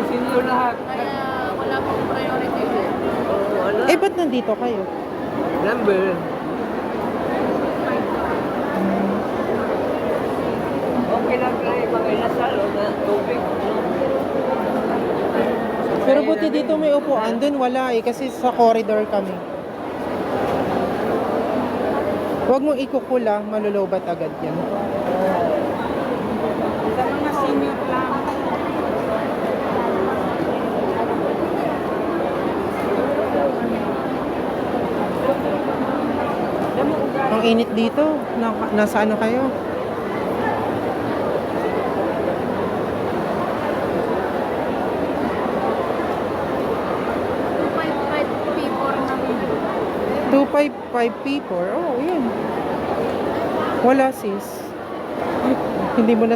senior lahat. Kaya wala pong priority eh. Wala. Eh, ba't nandito kayo? Number. Okay lang kayo mga inasal o na tubig. Pero buti dito may upuan. Doon wala eh, kasi sa corridor kami. Huwag mong ikukula, malulobat agad yan. Sa mga senior lang. Ang init dito. Nasa ano kayo? $255 P4. Oh, yun. Wala sis. Hindi mo na